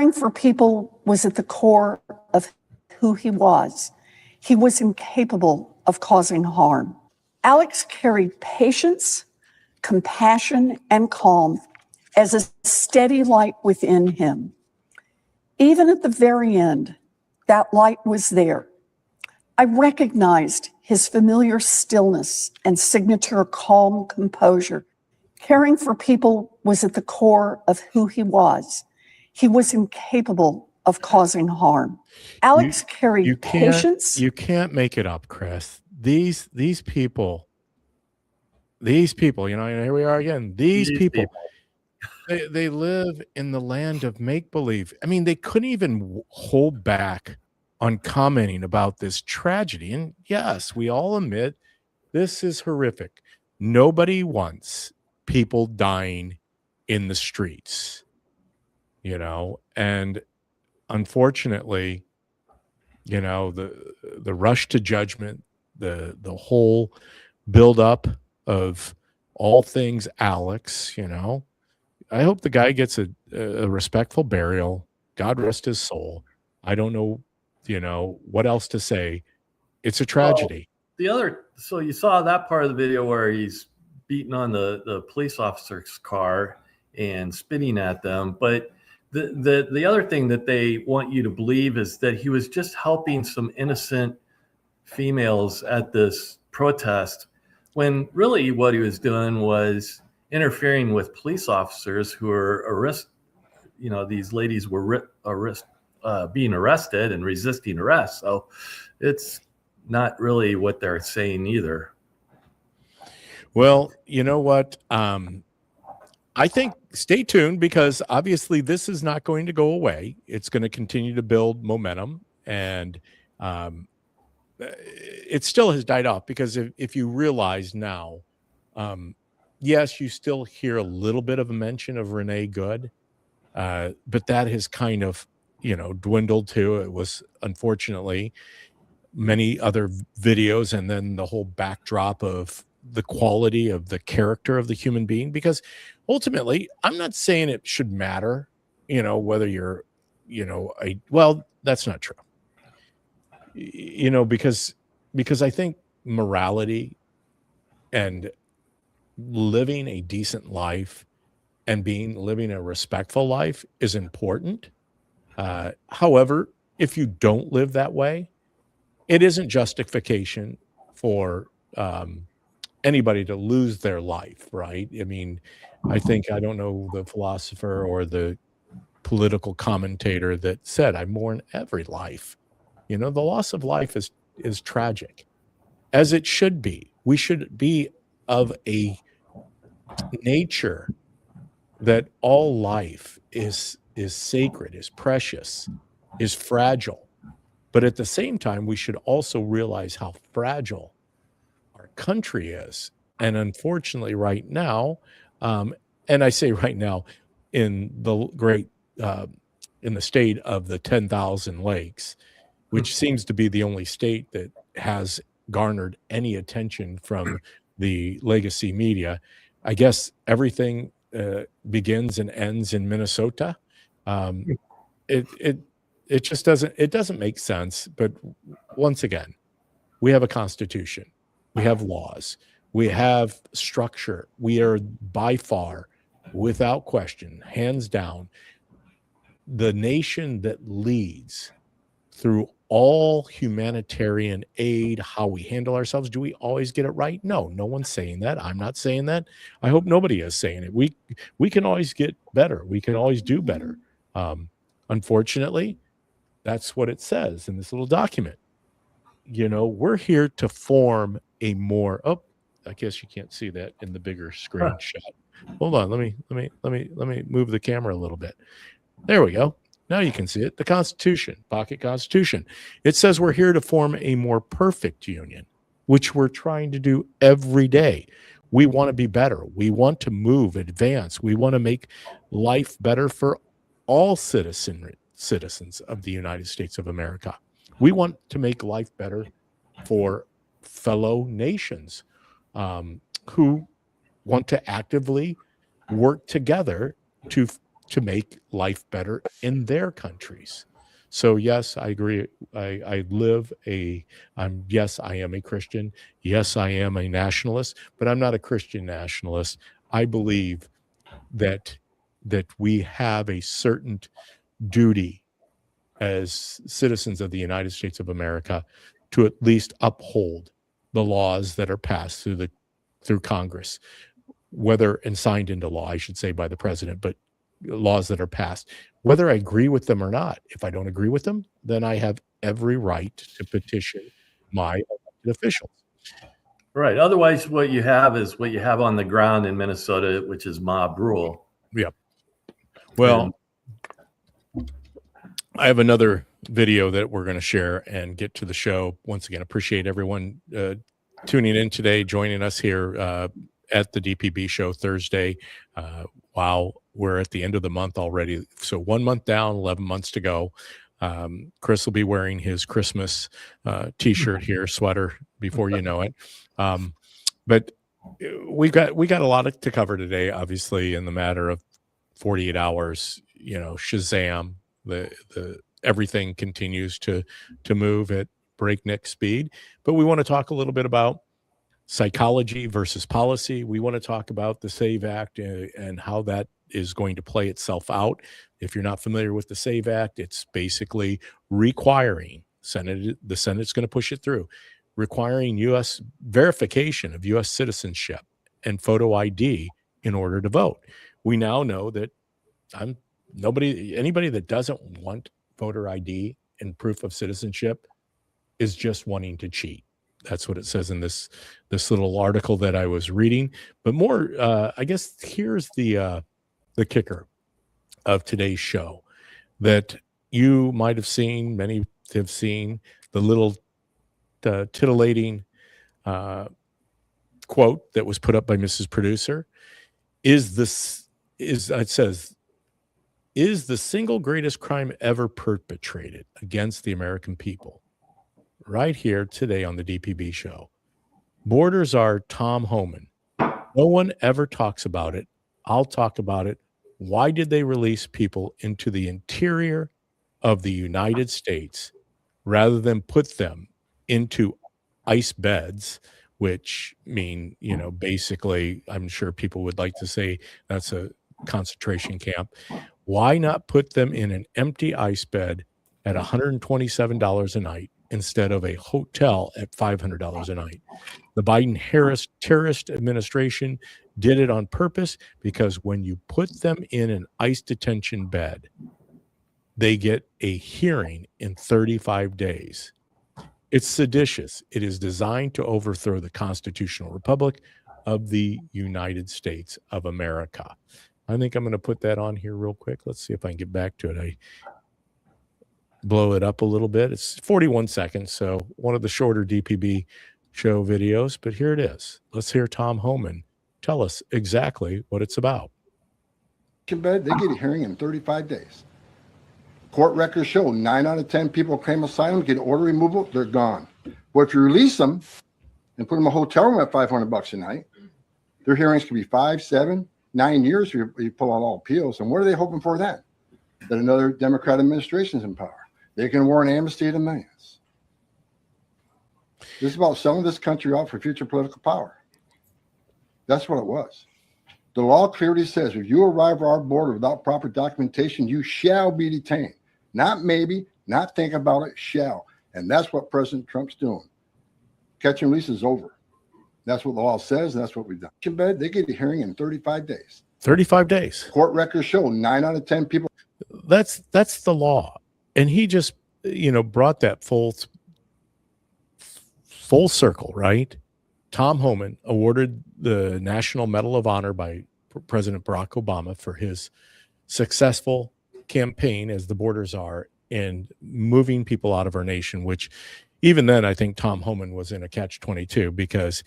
Caring for people was at the core of who he was. He was incapable of causing harm. Alex carried patience, compassion, and calm as a steady light within him. Even at the very end, that light was there. I recognized his familiar stillness and signature calm composure. Caring for people was at the core of who he was. He was incapable of causing harm. Alex carried patience. You can't make it up, Chris. These people, you know, and here we are again. These people. They live in the land of make-believe. I mean, they couldn't even hold back on commenting about this tragedy. And yes, we all admit this is horrific. Nobody wants people dying in the streets, you know, and unfortunately, you know, the rush to judgment, the whole buildup of all things Alex, you know, I hope the guy gets a respectful burial. God rest his soul. I don't know, you know, what else to say. It's a tragedy. Well, so you saw that part of the video where he's beating on the police officer's car and spitting at them. But the other thing that they want you to believe is that he was just helping some innocent females at this protest, when really what he was doing was interfering with police officers who are these ladies were being arrested and resisting arrest. So it's not really what they're saying either. Well, you know what? I think stay tuned, because obviously this is not going to go away. It's going to continue to build momentum, and it still has died off, because if you realize now, yes, you still hear a little bit of a mention of Renee Good, but that has kind of, you know, dwindled too. It was unfortunately many other videos, and then the whole backdrop of the quality of the character of the human being, because ultimately, I'm not saying it should matter, you know, whether you're, you know, well, that's not true, you know, because I think morality and living a decent life and living a respectful life is important. However, if you don't live that way, it isn't justification for anybody to lose their life, right? I mean, I don't know the philosopher or the political commentator that said, I mourn every life. You know, the loss of life is tragic, as it should be. We should be of a nature that all life is sacred, is precious, is fragile. But at the same time, we should also realize how fragile our country is. And unfortunately, right now, and I say right now, in the in the state of the 10,000 lakes, which seems to be the only state that has garnered any attention from the legacy media. I guess everything begins and ends in Minnesota. It just doesn't make sense. But once again, we have a constitution, we have laws, we have structure. We are by far, without question, hands down, the nation that leads through all humanitarian aid, how we handle ourselves. Do we always get it right? No one's saying that. I'm not saying that. I hope nobody is saying it. We can always get better. We can always do better. Unfortunately, that's what it says in this little document. You know, we're here to form a more, I guess you can't see that in the bigger screenshot. Hold on, let me move the camera a little bit. There we go. Now you can see it. The Constitution, Pocket Constitution. It says we're here to form a more perfect union, which we're trying to do every day. We want to be better. We want to move, advance. We want to make life better for all citizens of the United States of America. We want to make life better for fellow nations who want to actively work together to to make life better in their countries. So yes, I agree. I live yes, I am a Christian. Yes, I am a nationalist, but I'm not a Christian nationalist. I believe that we have a certain duty as citizens of the United States of America to at least uphold the laws that are passed through Congress, whether and signed into law, I should say, by the president, but laws that are passed, whether I agree with them or not. If I don't agree with them, then I have every right to petition my elected officials. Right. Otherwise, what you have is what you have on the ground in Minnesota, which is mob rule. Yep. Well, I have another video that we're going to share and get to the show. Once again, appreciate everyone tuning in today, joining us here at the DPB show Thursday. Wow, we're at the end of the month already. So 1 month down, 11 months to go. Chris will be wearing his Christmas t-shirt here, sweater, before you know it. But we got a lot to cover today, obviously, in the matter of 48 hours, Shazam, the everything continues to move at breakneck speed. But we want to talk a little bit about psychology versus policy. We want to talk about the SAVE Act and how that is going to play itself out. If you're not familiar with the SAVE Act, it's basically requiring the Senate's going to push it through, requiring U.S. verification of U.S. citizenship and photo ID in order to vote. We now know that anybody that doesn't want voter ID and proof of citizenship is just wanting to cheat. That's what it says in this little article that I was reading. But more, I guess here's the kicker of today's show that you might have seen, many have seen, the little titillating quote that was put up by Mrs. Producer. It says, is the single greatest crime ever perpetrated against the American people? Right here today on the DPB show. Borders are Tom Homan. No one ever talks about it. I'll talk about it. Why did they release people into the interior of the United States rather than put them into ice beds, which mean, basically, I'm sure people would like to say that's a concentration camp. Why not put them in an empty ice bed at $127 a night instead of a hotel at $500 a night? The Biden-Harris terrorist administration did it on purpose because when you put them in an ICE detention bed, they get a hearing in 35 days. It's seditious. It is designed to overthrow the constitutional republic of the United States of America. I think I'm going to put that on here real quick. Let's see if I can get back to it. I blow it up a little bit. It's 41 seconds, so one of the shorter DPB show videos, but here it is. Let's hear Tom Homan tell us exactly what it's about. Bed, they get a hearing in 35 days. Court records show 9 out of 10 people claim asylum, get order removal, they're gone. But if you release them and put them in a hotel room at $500 a night, their hearings could be 5, 7, 9 years if you pull out all appeals. And what are they hoping for then? That another Democrat administration is in power. They can award an amnesty to millions. This is about selling this country out for future political power. That's what it was. The law clearly says if you arrive at our border without proper documentation, you shall be detained. Not maybe, not think about it, shall. And that's what President Trump's doing. Catch and release is over. That's what the law says, and that's what we've done. Bed, they get a hearing in 35 days. 35 days. Court records show 9 out of 10 people. That's the law. And he just, brought that full circle, right? Tom Homan awarded the National Medal of Honor by President Barack Obama for his successful campaign as the borders are in moving people out of our nation, which even then I think Tom Homan was in a catch-22 because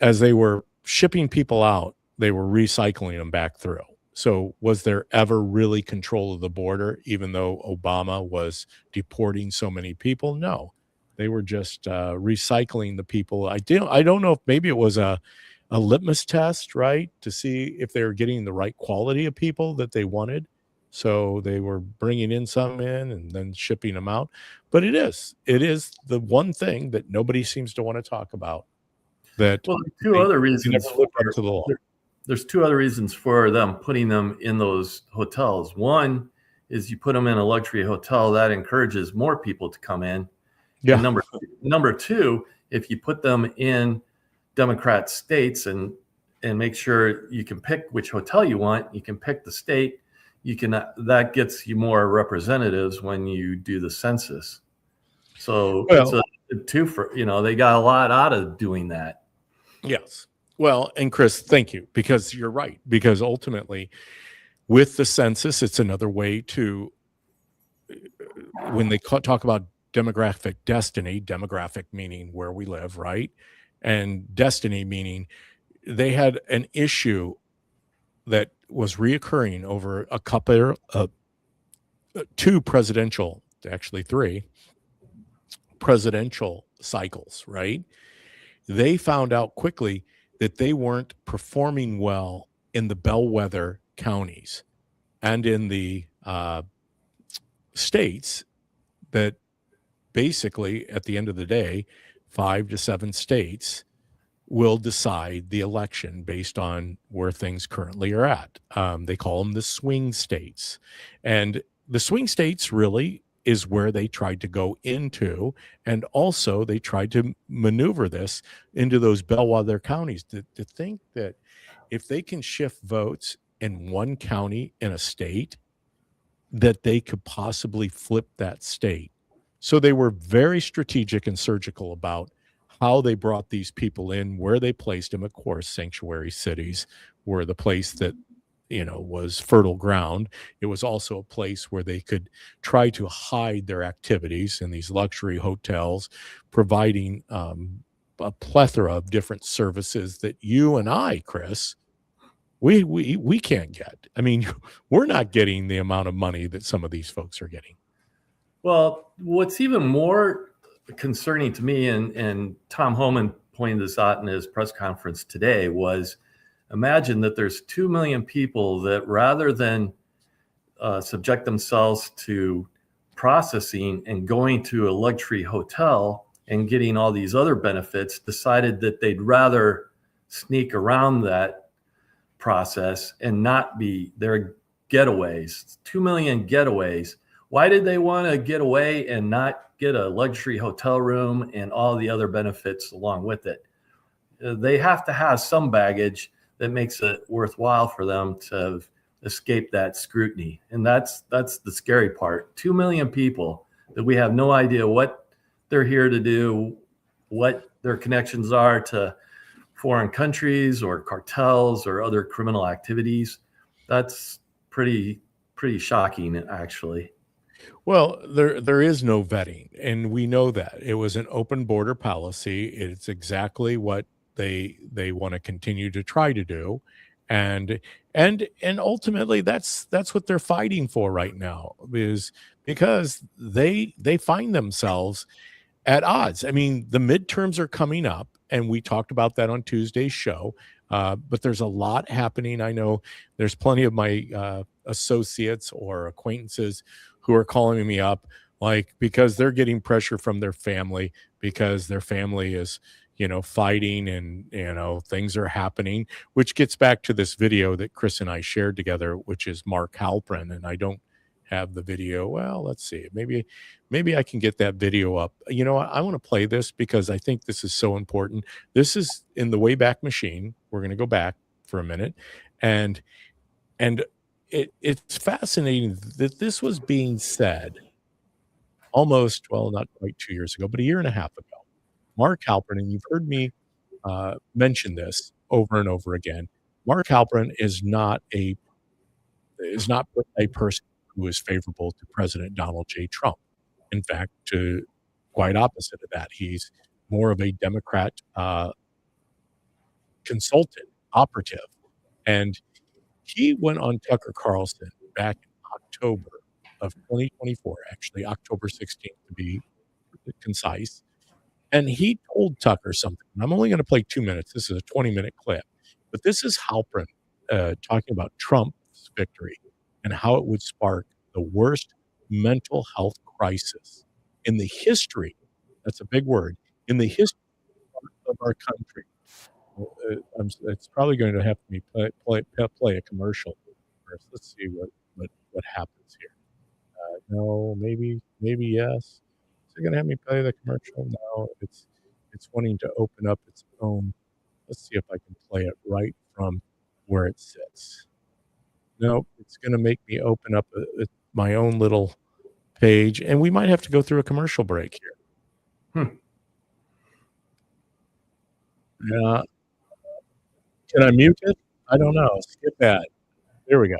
as they were shipping people out, they were recycling them back through. So was there ever really control of the border, even though Obama was deporting so many people? No, they were just recycling the people. I don't know if maybe it was a litmus test, right, to see if they were getting the right quality of people that they wanted. So they were bringing in some in and then shipping them out. But it is the one thing that nobody seems to want to talk about, that Well, two they other they reasons never lived up to the law. there's two other reasons for them putting them in those hotels. One is you put them in a luxury hotel, that encourages more people to come in. Yeah. And number two, if you put them in Democrat states and make sure you can pick which hotel you want, you can pick the state, you can that gets you more representatives when you do the census. So it's Well, a two for, they got a lot out of doing that. yes. Well, and Chris, thank you, because you're right. Because ultimately, with the census, it's another way to, when they talk about demographic destiny, demographic meaning where we live, right? And destiny meaning they had an issue that was reoccurring over a couple, two presidential, actually three presidential cycles, right? They found out quickly that they weren't performing well in the bellwether counties and in the states that basically, at the end of the day, 5 to 7 states will decide the election based on where things currently are at. They call them the swing states. And the swing states really is where they tried to go into. And also, they tried to maneuver this into those bellwether counties to think that if they can shift votes in one county in a state, that they could possibly flip that state. So they were very strategic and surgical about how they brought these people in, where they placed them. Of course, sanctuary cities were the place that, was fertile ground. It was also a place where they could try to hide their activities in these luxury hotels, providing a plethora of different services that you and I, Chris, we can't get. I mean, we're not getting the amount of money that some of these folks are getting. Well, what's even more concerning to me, and Tom Homan pointed this out in his press conference today, was imagine that there's 2 million people that rather than subject themselves to processing and going to a luxury hotel and getting all these other benefits, decided that they'd rather sneak around that process and not be their getaways. 2 million getaways. Why did they want to get away and not get a luxury hotel room and all the other benefits along with it? They have to have some baggage that makes it worthwhile for them to escape that scrutiny. And that's the scary part. 2 million people that we have no idea what they're here to do, what their connections are to foreign countries or cartels or other criminal activities. That's pretty shocking, actually. Well, there is no vetting, and we know that. It was an open border policy. It's exactly what they want to continue to try to do. And ultimately that's what they're fighting for right now, is because they find themselves at odds. I mean, the midterms are coming up, and we talked about that on Tuesday's show. But there's a lot happening. I know there's plenty of my associates or acquaintances who are calling me up, like, because they're getting pressure from their family, because their family is, fighting, and, things are happening, which gets back to this video that Chris and I shared together, which is Mark Halprin. And I don't have the video. Well, let's see. Maybe I can get that video up. I want to play this because I think this is so important. This is in the Wayback Machine. We're going to go back for a minute, and it's fascinating that this was being said almost, well, not quite 2 years ago, but a year and a half ago. Mark Halpern, and you've heard me mention this over and over again. Mark Halpern is not a person who is favorable to President Donald J. Trump. In fact, to quite opposite of that, he's more of a Democrat consultant, operative. And he went on Tucker Carlson back in October of 2024, actually October 16th to be concise. And he told Tucker something. I'm only going to play 2 minutes. This is a 20-minute clip. But this is Halpern talking about Trump's victory. and how it would spark the worst mental health crisis in the history. That's a big word, in the history of our country. It's probably going to have to be play a commercial first. Let's see what happens here. No, maybe yes. Is it going to have me play the commercial? No, it's wanting to open up its own. Let's see if I can play it right from where it sits. Nope, it's going to make me open up my own little page, and we might have to go through a commercial break here. Yeah. Can I mute it? I don't know. Skip that. There we go.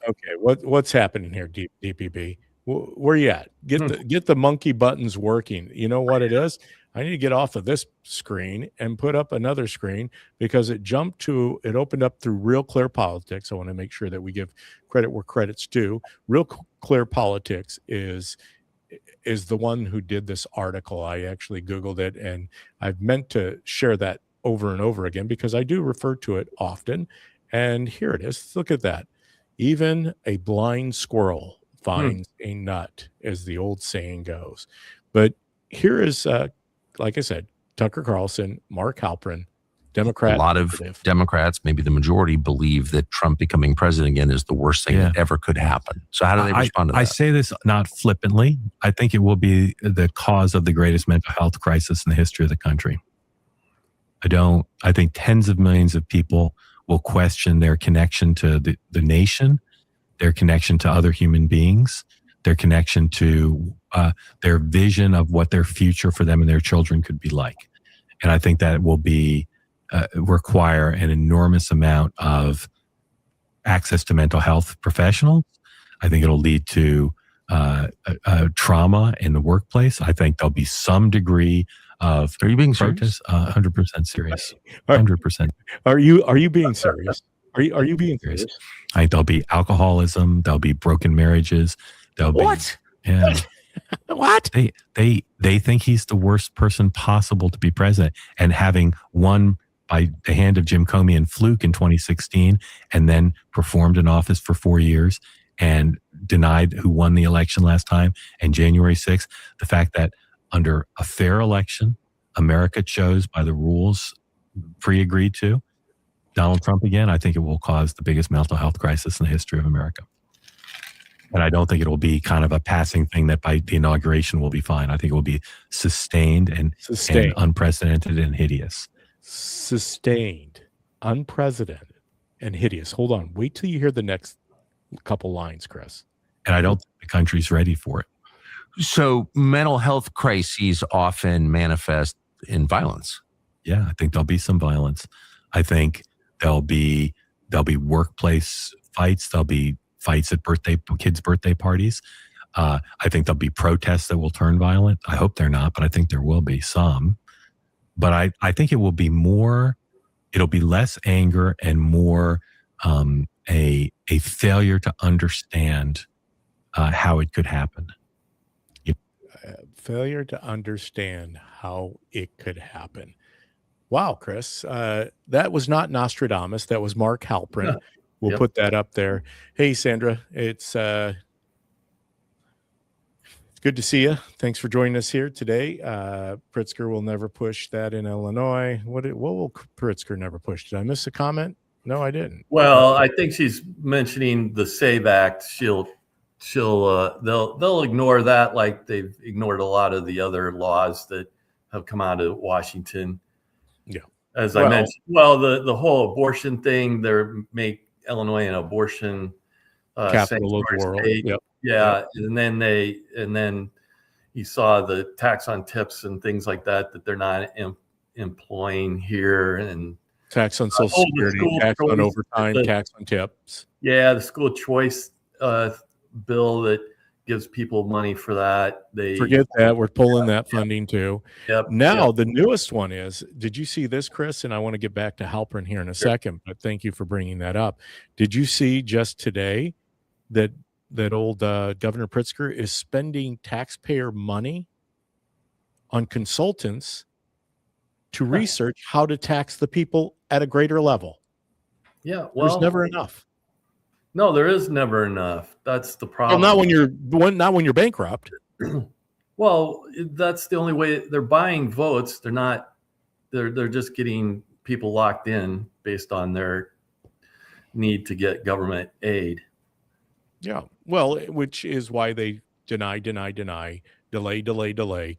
Okay, what's happening here, DPB? Where you at? Get the monkey buttons working. You know what it is? I need to get off of this screen and put up another screen because it opened up through Real Clear Politics. I want to make sure that we give credit where credit's due. Real Clear Politics is the one who did this article. I actually Googled it, and I've meant to share that over and over again because I do refer to it often. And here it is. Look at that. Even a blind squirrel finds a nut, as the old saying goes. But here is, like I said, Tucker Carlson, Mark Halperin, Democrat. A lot of Democrats, maybe the majority, believe that Trump becoming president again is the worst thing that ever could happen. So how do they respond to that? I say this not flippantly. I think it will be the cause of the greatest mental health crisis in the history of the country. I think tens of millions of people will question their connection to the nation, their connection to other human beings, their connection to their vision of what their future for them and their children could be like. And I think that will require an enormous amount of access to mental health professionals. I think it'll lead to trauma in the workplace. I think there'll be some degree of. Are you being serious? 100% serious. 100%. Are you being serious? Are you being serious? I think there'll be alcoholism. There'll be broken marriages. There'll be what? Yeah. What? They think he's the worst person possible to be president, and having won by the hand of Jim Comey and Fluke in 2016, and then performed in office for 4 years and denied who won the election last time, and January 6th, the fact that under a fair election, America chose by the rules pre-agreed to Donald Trump again, I think it will cause the biggest mental health crisis in the history of America. And I don't think it will be kind of a passing thing that by the inauguration will be fine. I think it will be sustained and unprecedented and hideous. Sustained, unprecedented, and hideous. Hold on. Wait till you hear the next couple lines, Chris. And I don't think the country's ready for it. So mental health crises often manifest in violence. Yeah, I think there'll be some violence. I think there'll be workplace fights. There'll be fights at kids' birthday parties. I think there'll be protests that will turn violent. I hope they're not, but I think there will be some. But I think it will be it'll be less anger and more a failure to understand how it could happen. Failure to understand how it could happen. Wow, Chris, that was not Nostradamus. That was Mark Halperin. Yeah. We'll put that up there. Hey, Sandra, it's good to see you. Thanks for joining us here today. Pritzker will never push that in Illinois. What will Pritzker never push? Did I miss a comment? No, I didn't. Well, I think she's mentioning the SAVE Act. They'll ignore that like they've ignored a lot of the other laws that have come out of Washington. Yeah. As I mentioned, the whole abortion thing, make Illinois an abortion capital of the world. Yep. Yeah. Yep. And then you saw the tax on tips and things like that they're not employing here, and tax on Social Security, tax on overtime, tax on tips. Yeah. The school choice bill that gives people money for that. Forget that. We're pulling that funding too. Yep. Now, the newest one is, did you see this, Chris? And I want to get back to Halperin here in a second, but thank you for bringing that up. Did you see just today that old Governor Pritzker is spending taxpayer money on consultants to research how to tax the people at a greater level. Yeah, There's well, never enough. no, there is never enough. That's the Well, problem. not when you're bankrupt. Well, that's the only way they're buying votes. They're not. They're just getting people locked in based on their need to get government aid. Yeah. Well, which is why they deny, delay,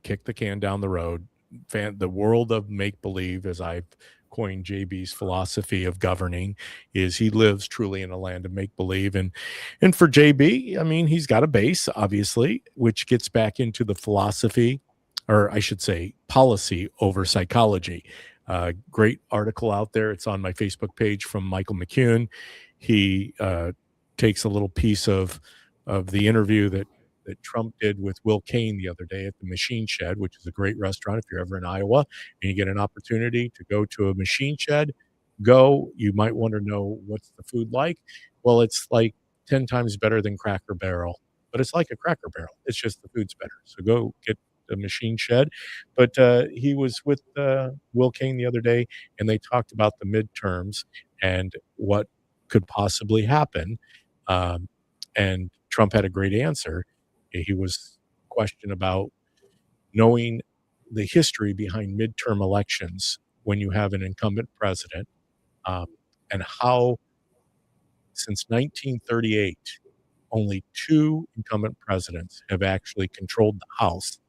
kick the can down the road. The world of make believe, as I've coined JB's philosophy of governing, is he lives truly in a land of make believe. And for JB, I mean, he's got a base, obviously, which gets back into the philosophy, or I should say, policy over psychology. Great article out there. It's on my Facebook page from Michael McCune. He takes a little piece of the interview that Trump did with Will Cain the other day at the Machine Shed, which is a great restaurant. If you're ever in Iowa and you get an opportunity to go to a Machine Shed, go. You might want to know what's the food like. Well, it's like 10 times better than Cracker Barrel, but it's like a Cracker Barrel. It's just the food's better. So go get the Machine Shed. But he was with Will Cain the other day, and they talked about the midterms and what could possibly happen. And Trump had a great answer. He was questioned about knowing the history behind midterm elections when you have an incumbent president, and how since 1938, only 2 incumbent presidents have actually controlled the House.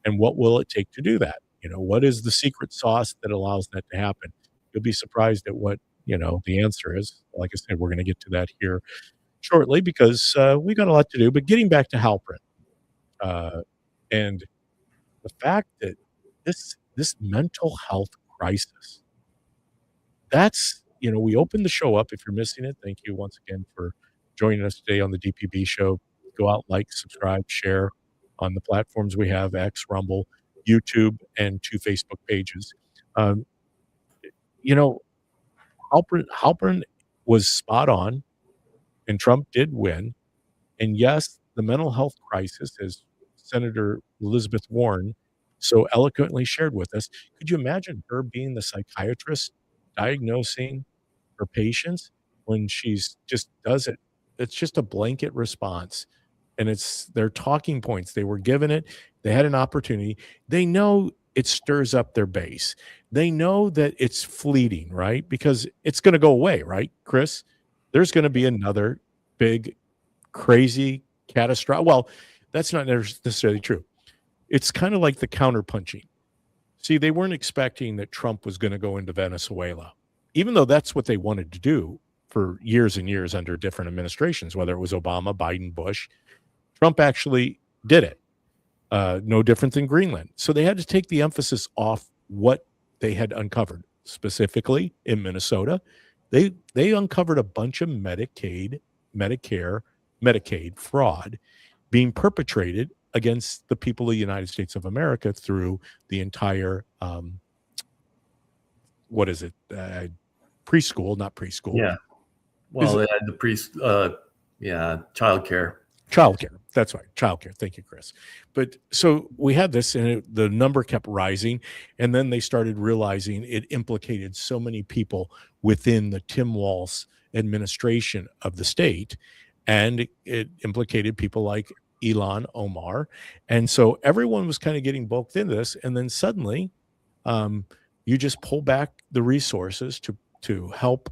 And what will it take to do that? What is the secret sauce that allows that to happen? You'll be surprised at what, the answer is. Like I said, we're going to get to that here shortly because we got a lot to do. But getting back to Halpern, and the fact that this mental health crisis, that's, we opened the show up. If you're missing it, thank you once again for joining us today on the DPB show. Go out, like, subscribe, share on the platforms we have: X, Rumble, YouTube, and 2 Facebook pages. Halpern was spot on, and Trump did win. And yes, the mental health crisis, as Senator Elizabeth Warren so eloquently shared with us, could you imagine her being the psychiatrist diagnosing her patients when she's just does it? It's just a blanket response. And it's their talking points. They were given it. They had an opportunity. They know it stirs up their base. They know that it's fleeting, right? Because it's going to go away, right, Chris? There's going to be another big, crazy, catastrophic. Well, that's not necessarily true. It's kind of like the counterpunching. See, they weren't expecting that Trump was going to go into Venezuela, even though that's what they wanted to do for years and years under different administrations, whether it was Obama, Biden, Bush. Trump actually did it. No different than Greenland. So they had to take the emphasis off what they had uncovered. Specifically in Minnesota, they uncovered a bunch of Medicaid fraud being perpetrated against the people of the United States of America through the entire preschool, not preschool. Yeah. Well, they had the childcare. Childcare. That's right. Childcare. Thank you, Chris. But so we had this, and the number kept rising. And then they started realizing it implicated so many people within the Tim Walz administration of the state. And it implicated people like Ilhan Omar. And so everyone was kind of getting bulked into this. And then suddenly you just pull back the resources to help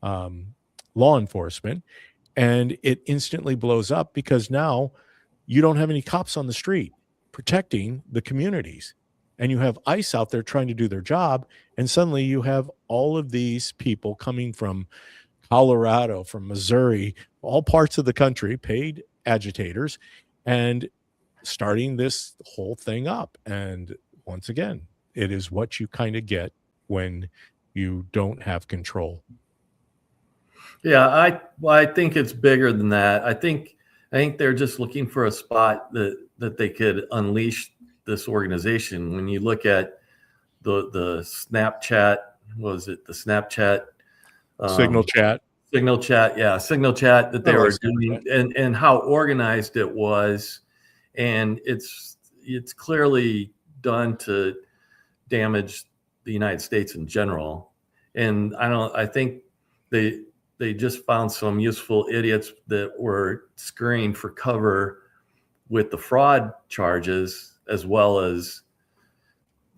law enforcement. And it instantly blows up because now you don't have any cops on the street protecting the communities. And you have ICE out there trying to do their job. And suddenly you have all of these people coming from Colorado, from Missouri, all parts of the country, paid agitators, and starting this whole thing up. And once again, it is what you kind of get when you don't have control. Yeah, I think it's bigger than that. I think they're just looking for a spot that they could unleash this organization. When you look at the Snapchat, what was it? The Snapchat Signal chat. Signal chat, yeah, Signal chat that they were doing, and how organized it was, and it's clearly done to damage the United States in general. And I think they just found some useful idiots that were scurrying for cover with the fraud charges, as well as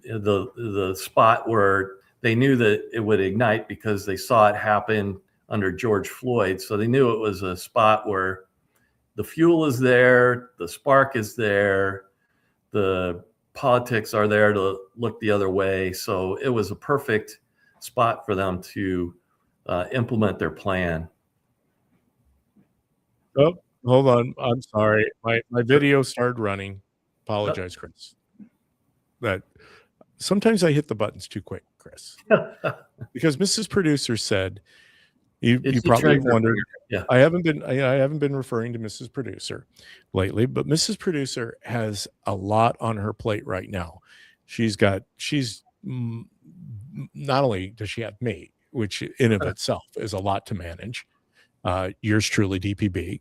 the spot where they knew that it would ignite because they saw it happen under George Floyd. So they knew it was a spot where the fuel is there, the spark is there, the politics are there to look the other way. So it was a perfect spot for them to implement their plan. Oh, hold on. I'm sorry. My video started running. Apologize, Chris. That sometimes I hit the buttons too quick, Chris. Because Mrs. Producer said, you probably wondered. Yeah. I haven't been referring to Mrs. Producer lately, but Mrs. Producer has a lot on her plate right now. Not only does she have me, which in of itself is a lot to manage. Yours truly, DPB.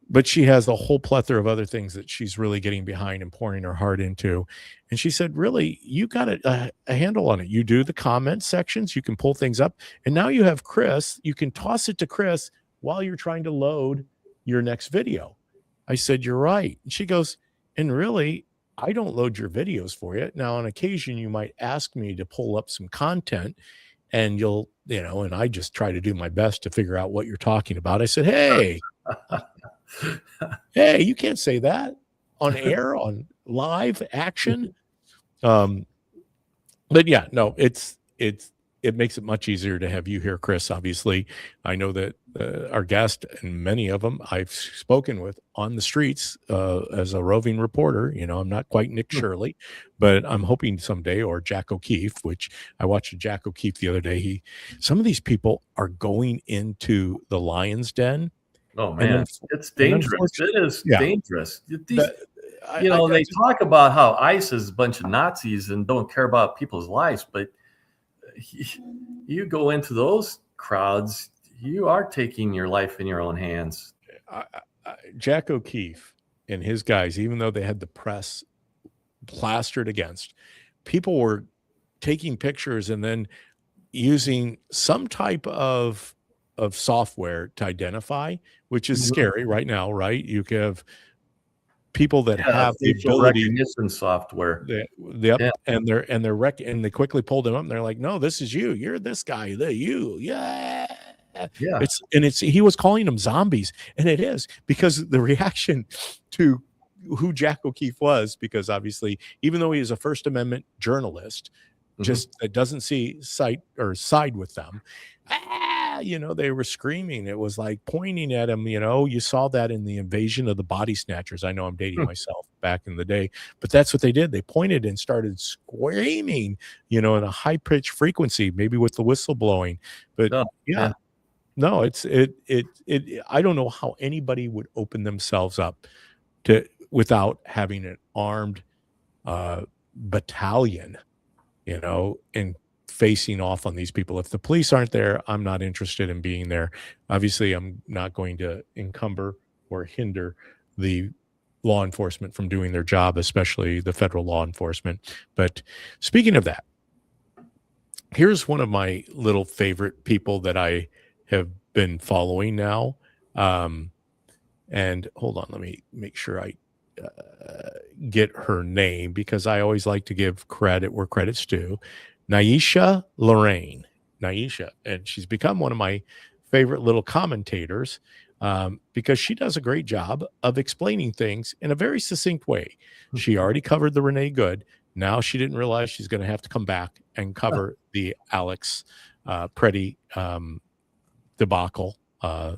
But she has a whole plethora of other things that she's really getting behind and pouring her heart into. And she said, really, you got a handle on it. You do the comment sections, you can pull things up. And now you have Chris, you can toss it to Chris while you're trying to load your next video. I said, you're right. And she goes, and really, I don't load your videos for you. Now, on occasion, you might ask me to pull up some content and and I just try to do my best to figure out what you're talking about. I said, hey, hey, you can't say that on air, on live action. But yeah, no, it makes it much easier to have you here, Chris. Obviously, I know that our guest and many of them I've spoken with on the streets as a roving reporter. I'm not quite Nick Shirley, but I'm hoping someday, or Jack O'Keefe, which I watched Jack O'Keefe the other day. Some of these people are going into the lion's den. Oh man, it's dangerous. It is dangerous. They talk about how ICE is a bunch of Nazis and don't care about people's lives, but you go into those crowds, you are taking your life in your own hands. Jack O'Keefe and his guys, even though they had the press plastered against, people were taking pictures and then using some type of software to identify, which is scary right now, right? You can have people that have the ability recognition software. And they quickly pulled him up and they're like, no, this is you. You're this guy. He was calling them zombies. And it is, because the reaction to who Jack O'Keefe was, because obviously, even though he is a First Amendment journalist, just that doesn't side with them. They were screaming. It was like pointing at him. You saw that in the invasion of the body snatchers. I know I'm dating myself back in the day, but that's what they did. They pointed and started screaming, in a high pitched frequency, maybe with the whistle blowing. But no, I don't know how anybody would open themselves up without having an armed battalion, and facing off on these people. If the police aren't there, I'm not interested in being there. Obviously, I'm not going to encumber or hinder the law enforcement from doing their job, especially the federal law enforcement. But speaking of that, here's one of my little favorite people that I have been following now. And hold on, let me make sure I get her name, because I always like to give credit where credit's due. Naisha Lorraine. Naisha. And she's become one of my favorite little commentators because she does a great job of explaining things in a very succinct way. She already covered the Renee Good. Now she didn't realize she's going to have to come back and cover the Alex Preddy debacle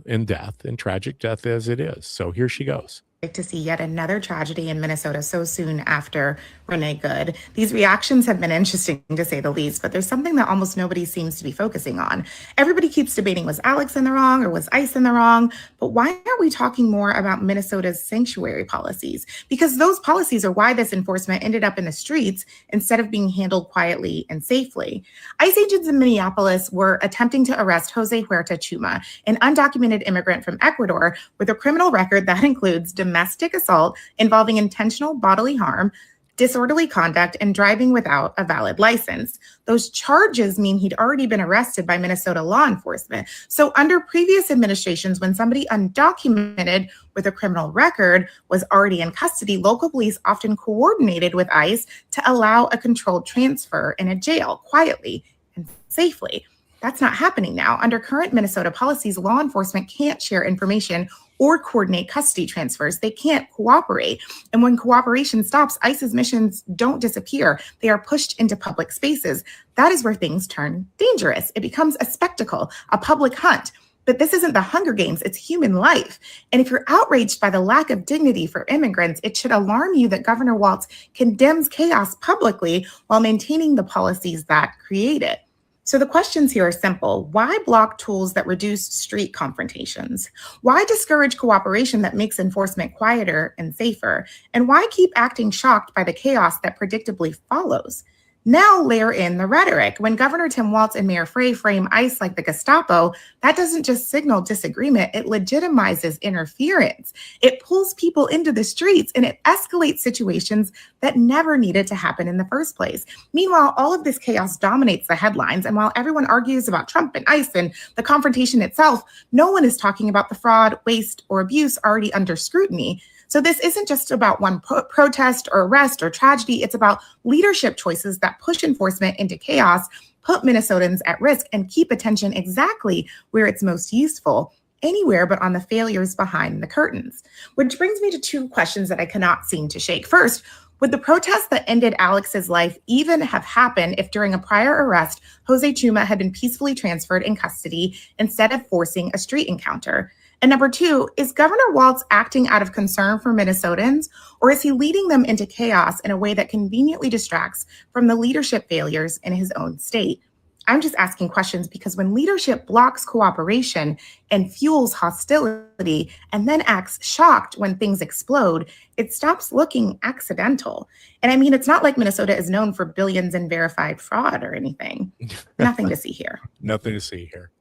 in death, and tragic death as it is. So here she goes. To see yet another tragedy in Minnesota so soon after Renee Good. These reactions have been interesting, to say the least, but there's something that almost nobody seems to be focusing on. Everybody keeps debating, was Alex in the wrong or was ICE in the wrong? But why are we talking more about Minnesota's sanctuary policies? Because those policies are why this enforcement ended up in the streets instead of being handled quietly and safely. ICE agents in Minneapolis were attempting to arrest Jose Huerta Chuma, an undocumented immigrant from Ecuador with a criminal record that includes domestic assault involving intentional bodily harm, disorderly conduct, and driving without a valid license. Those charges mean he'd already been arrested by Minnesota law enforcement. So under previous administrations, when somebody undocumented with a criminal record was already in custody, local police often coordinated with ICE to allow a controlled transfer in a jail quietly and safely. That's not happening now. Under current Minnesota policies, law enforcement can't share information or coordinate custody transfers. They can't cooperate. And when cooperation stops, ICE's missions don't disappear. They are pushed into public spaces. That is where things turn dangerous. It becomes a spectacle, a public hunt. But this isn't the Hunger Games, it's human life. And if you're outraged by the lack of dignity for immigrants, it should alarm you that Governor Walz condemns chaos publicly while maintaining the policies that create it. So the questions here are simple. Why block tools that reduce street confrontations? Why discourage cooperation that makes enforcement quieter and safer? And why keep acting shocked by the chaos that predictably follows? Now layer in the rhetoric. When Governor Tim Walz and Mayor Frey frame ICE like the Gestapo, that doesn't just signal disagreement, it legitimizes interference. It pulls people into the streets and it escalates situations that never needed to happen in the first place. Meanwhile, all of this chaos dominates the headlines. And while everyone argues about Trump and ICE and the confrontation itself, no one is talking about the fraud, waste, or abuse already under scrutiny. So this isn't just about one protest or arrest or tragedy. It's about leadership choices that push enforcement into chaos, put Minnesotans at risk, and keep attention exactly where it's most useful, anywhere but on the failures behind the curtains. Which brings me to two questions that I cannot seem to shake. First, would the protest that ended Alex's life even have happened if during a prior arrest, Jose Chuma had been peacefully transferred in custody instead of forcing a street encounter? And number two, is Governor Walz acting out of concern for Minnesotans, or is he leading them into chaos in a way that conveniently distracts from the leadership failures in his own state? I'm just asking questions because when leadership blocks cooperation and fuels hostility and then acts shocked when things explode, it stops looking accidental. And I mean, it's not like Minnesota is known for billions in verified fraud or anything. Nothing to see here. Nothing to see here.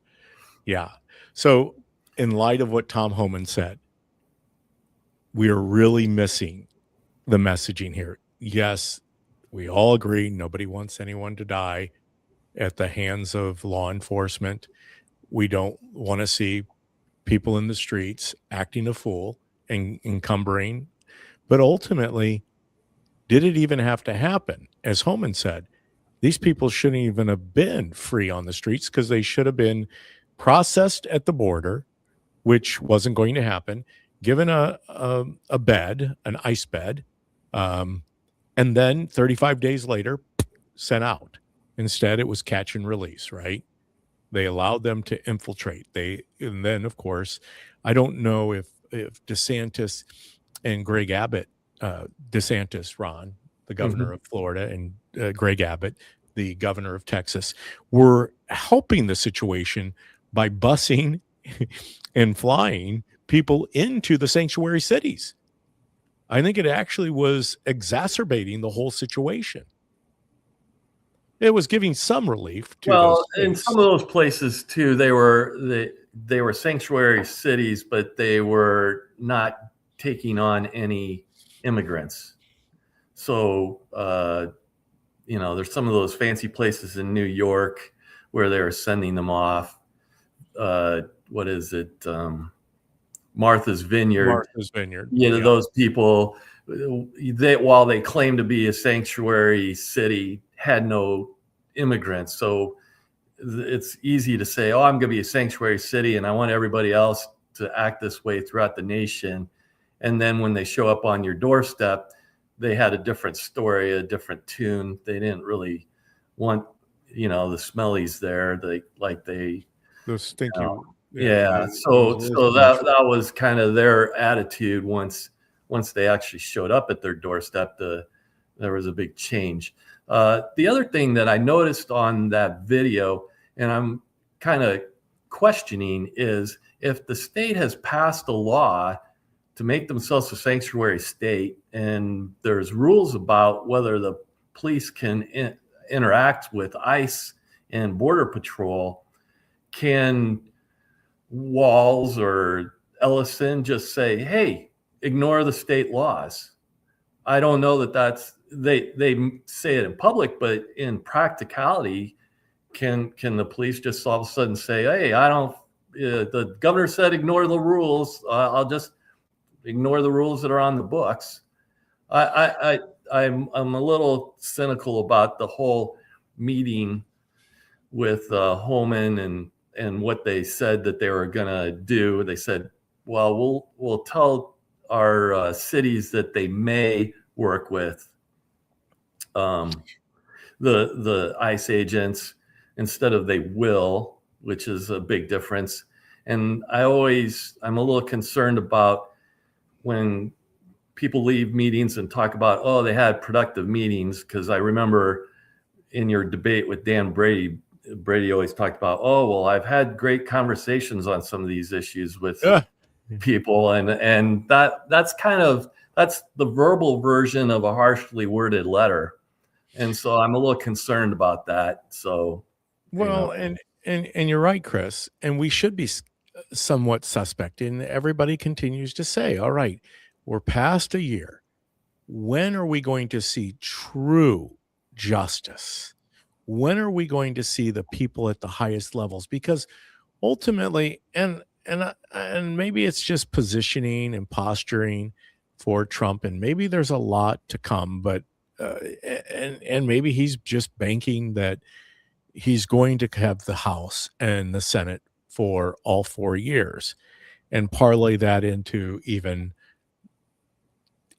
Yeah. So in light of what Tom Homan said, we are really missing the messaging here. Yes, we all agree nobody wants anyone to die at the hands of law enforcement. We don't want to see people in the streets acting a fool and encumbering. But ultimately, did it even have to happen? As Homan said, these people shouldn't even have been free on the streets because they should have been processed at the border, which wasn't going to happen, given a bed, an ICE bed, and then 35 days later, sent out. Instead, it was catch and release, right? They allowed them to infiltrate. And then, of course, I don't know if DeSantis and Greg Abbott, DeSantis, Ron, the governor of Florida, and Greg Abbott, the governor of Texas, were helping the situation by busing and flying people into the sanctuary cities. I think it actually was exacerbating the whole situation. It was giving some relief to well, in some of those places too, they were sanctuary cities, but they were not taking on any immigrants. So there's some of those fancy places in New York where they were sending them off. What is it? Martha's Vineyard. Martha's Vineyard. Yeah, those people, while they claim to be a sanctuary city, had no immigrants. So it's easy to say, oh, I'm going to be a sanctuary city and I want everybody else to act this way throughout the nation. And then when they show up on your doorstep, they had a different story, a different tune. They didn't really want, the smellies there. The stinky. Yeah. So that was kind of their attitude once they actually showed up at their doorstep. There was a big change. The other thing that I noticed on that video, and I'm kind of questioning, is if the state has passed a law to make themselves a sanctuary state, and there's rules about whether the police can interact with ICE and Border Patrol, can Walz or Ellison just say, hey, ignore the state laws? I don't know that they say it in public, but in practicality, can the police just all of a sudden say, hey, I don't, the governor said ignore the rules. I'll just ignore the rules that are on the books. I'm a little cynical about the whole meeting with Homan and what they said that they were gonna do. They said, well, we'll tell our cities that they may work with the ICE agents instead of they will, which is a big difference. And I'm a little concerned about when people leave meetings and talk about, oh, they had productive meetings, because I remember in your debate with Dan Brady, Brady always talked about, oh, well, I've had great conversations on some of these issues with people, and that's the verbal version of a harshly worded letter, and so I'm a little concerned about that. So, Well, and you're right, Chris, and we should be somewhat suspect. And everybody continues to say, all right, we're past a year. When are we going to see true justice? When are we going to see the people at the highest levels? Because ultimately, and maybe it's just positioning and posturing for Trump, and maybe there's a lot to come, but and maybe he's just banking that he's going to have the House and the Senate for all 4 years and parlay that into even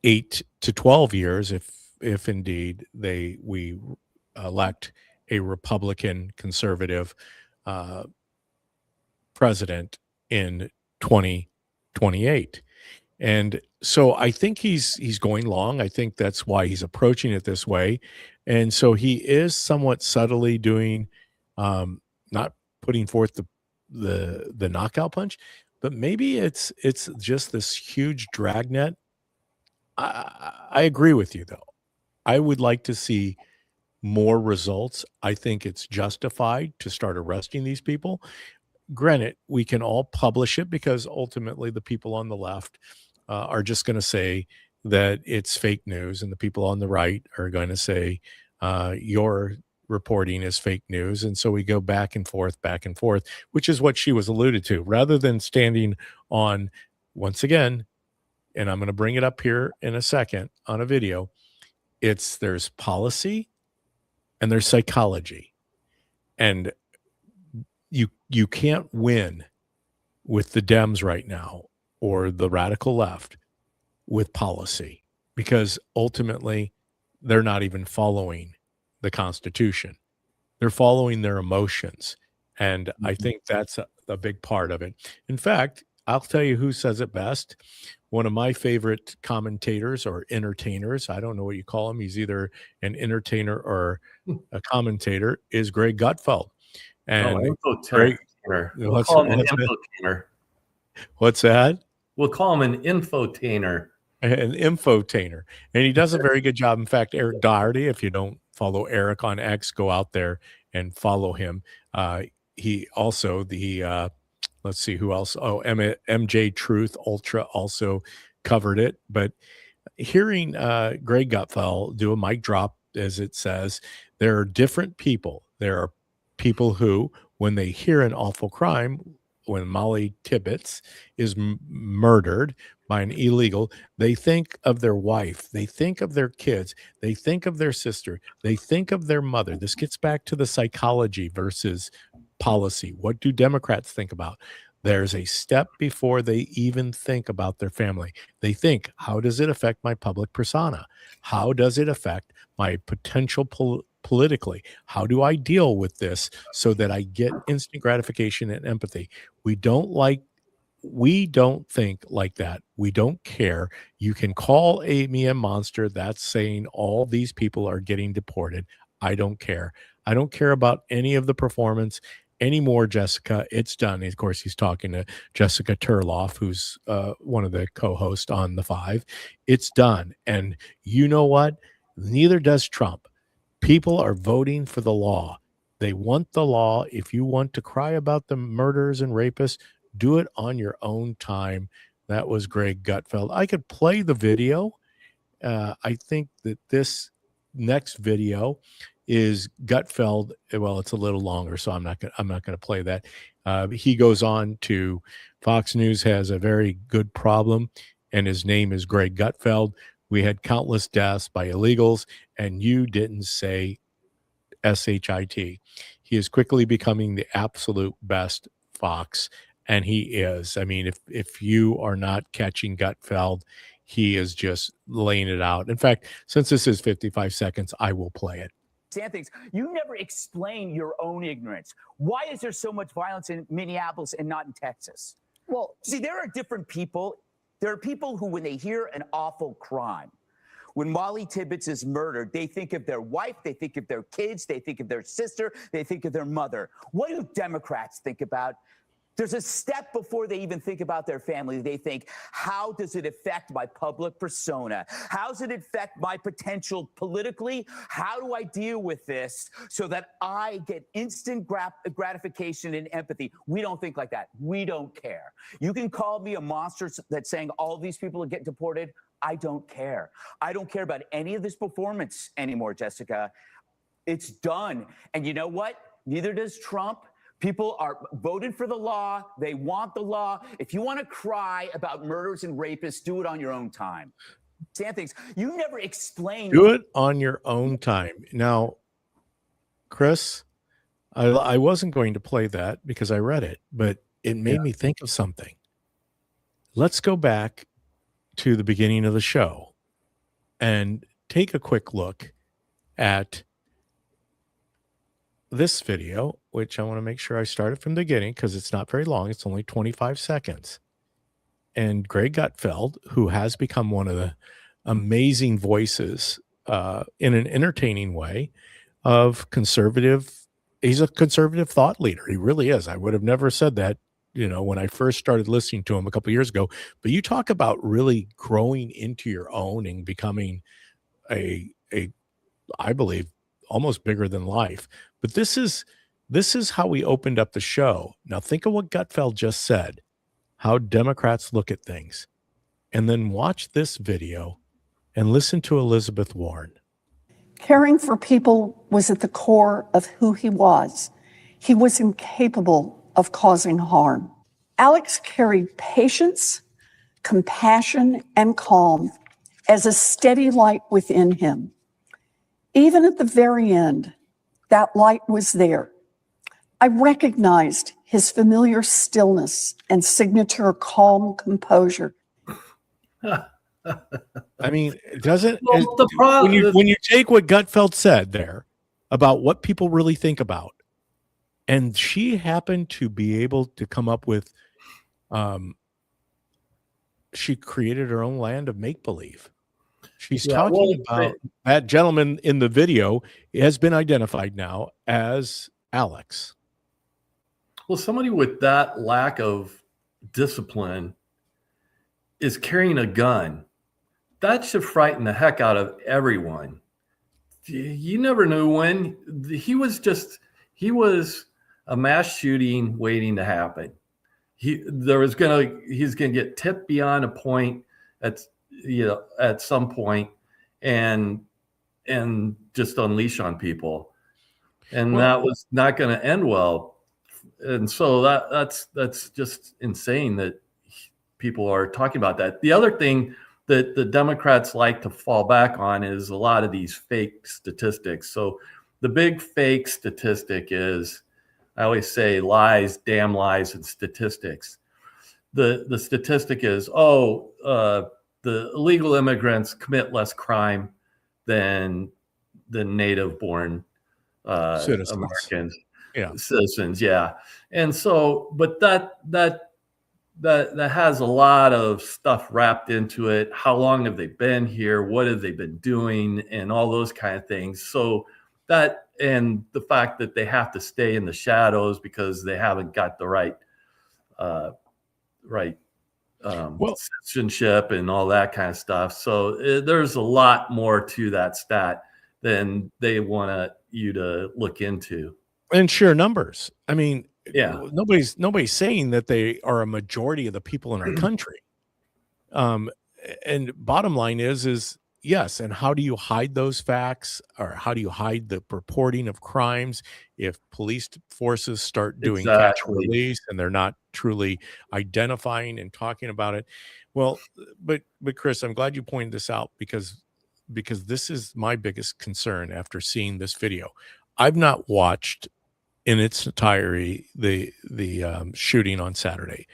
8 to 12 years if indeed we elect a Republican conservative president in 2028. And so I think he's going long. I think that's why he's approaching it this way. And so he is somewhat subtly doing not putting forth the knockout punch, but maybe it's just this huge dragnet. I agree with you though. I would like to see more results. I think it's justified to start arresting these people. Granted, we can all publish it because ultimately the people on the left are just going to say that it's fake news, and the people on the right are going to say your reporting is fake news. And so we go back and forth, which is what she was alluded to, rather than standing on, once again, and I'm going to bring it up here in a second on a video. There's policy and there's psychology, and you can't win with the Dems right now or the radical left with policy, because ultimately they're not even following the Constitution. They're following their emotions. And I think that's a big part of it. In fact, I'll tell you who says it best. One of my favorite commentators or entertainers, I don't know what you call him, he's either an entertainer or a commentator, is Greg Gutfeld. And Greg, we'll call him an infotainer. What's that? We'll call him an infotainer. An infotainer. And he does a very good job. In fact, Eric Doherty, if you don't follow Eric on X, go out there and follow him. He also, let's see who else. Oh, MJ Truth Ultra also covered it. But hearing Greg Gutfeld do a mic drop, as it says, there are different people. There are people who, when they hear an awful crime, when Molly Tibbetts is murdered by an illegal, they think of their wife, they think of their kids, they think of their sister, they think of their mother. This gets back to the psychology versus policy. What do Democrats think about? There's a step before they even think about their family. They think, how does it affect my public persona? How does it affect my potential politically? How do I deal with this so that I get instant gratification and empathy? We don't think like that. We don't care. You can call me a monster. That's saying all these people are getting deported. I don't care. I don't care about any of the performance anymore, Jessica. It's done. Of course, he's talking to Jessica Turloff, who's one of the co-hosts on The Five. It's done. And you know what? Neither does Trump. People are voting for the law. They want the law. If you want to cry about the murderers and rapists, do it on your own time. That was Greg Gutfeld. I could play the video I think that this next video is Gutfeld. Well, it's a little longer, so I'm not gonna play that. He goes on to Fox News has a very good problem, and his name is Greg Gutfeld. We had countless deaths by illegals, and you didn't say SHIT. He is quickly becoming the absolute best Fox, and he is. I mean, if you are not catching Gutfeld, he is just laying it out. In fact, since this is 55 seconds, I will play it. Things. You never explain your own ignorance. Why is there so much violence in Minneapolis and not in Texas? Well, see, there are different people. There are people who, when they hear an awful crime, when Molly Tibbetts is murdered, they think of their wife, they think of their kids, they think of their sister, they think of their mother. What do Democrats think about? There's a step before they even think about their family. They think, how does it affect my public persona? How does it affect my potential politically? How do I deal with this so that I get instant gratification and empathy? We don't think like that. We don't care. You can call me a monster that's saying all these people are getting deported. I don't care. I don't care about any of this performance anymore, Jessica. It's done. And you know what? Neither does Trump. People are voted for the law. They want the law. If you want to cry about murders and rapists, do it on your own time. Sam thinks you never explain. Do it on your own time. Now, Chris, I wasn't going to play that because I read it, but it made me think of something. Let's go back to the beginning of the show and take a quick look at this video, which I want to make sure I started from the beginning because it's not very long. It's only 25 seconds. And Greg Gutfeld, who has become one of the amazing voices in an entertaining way of conservative, he's a conservative thought leader. He really is. I would have never said that, when I first started listening to him a couple of years ago. But you talk about really growing into your own and becoming a I believe, almost bigger than life. But this is how we opened up the show. Now think of what Gutfeld just said, how Democrats look at things. And then watch this video and listen to Elizabeth Warren. Caring for people was at the core of who he was. He was incapable of causing harm. Alex carried patience, compassion, and calm as a steady light within him. Even at the very end, that light was there. I recognized his familiar stillness and signature calm composure. I mean, doesn't Well, when you take what Gutfeld said there about what people really think about, and she happened to be able to come up with, she created her own land of make-believe. She's talking about that gentleman in the video has been identified now as Alex. Well, somebody with that lack of discipline is carrying a gun. That should frighten the heck out of everyone. You never knew when he was a mass shooting waiting to happen. He's gonna get tipped beyond a point at some point and just unleash on people. And that was not going to end well. And so that's just insane that people are talking about that. The other thing that the Democrats like to fall back on is a lot of these fake statistics. So the big fake statistic is, I always say, lies, damn lies, and statistics. The statistic is, the illegal immigrants commit less crime than native-born Citizens. Americans, Citizens. yeah. And so, but that has a lot of stuff wrapped into it. How long have they been here? What have they been doing? And all those kind of things. So that, and the fact that they have to stay in the shadows because they haven't got the right citizenship and all that kind of stuff. So there's a lot more to that stat than they want you to look into. And sheer numbers. I mean, yeah, nobody's saying that they are a majority of the people in our country. And bottom line is yes, and how do you hide those facts, or how do you hide the reporting of crimes if police forces start doing catch and Exactly. release and they're not truly identifying and talking about it? Well, but Chris, I'm glad you pointed this out, because this is my biggest concern after seeing this video. I've not watched in its entirety the shooting on Saturday.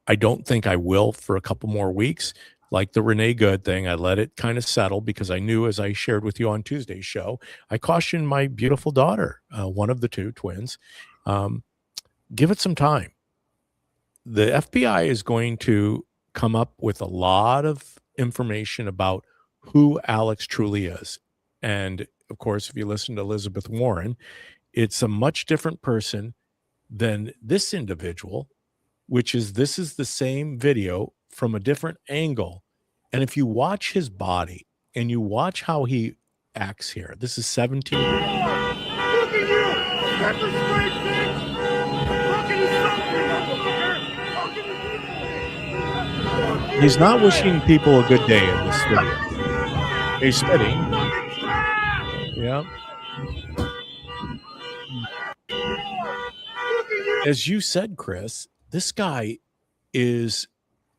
I don't think I will for a couple more weeks. Like the Renee Good thing, I let it kind of settle because I knew, as I shared with you on Tuesday's show, I cautioned my beautiful daughter, one of the two twins, give it some time. The FBI is going to come up with a lot of information about who Alex truly is. And of course, if you listen to Elizabeth Warren, it's a much different person than this individual, this is the same video from a different angle. And if you watch his body and you watch how he acts here, this is 17 years. Look at you! Pepper spray, bitch! Fucking insult me, motherfucker! He's not wishing people a good day in this video. He's spitting. Yeah. As you said, Chris, this guy is,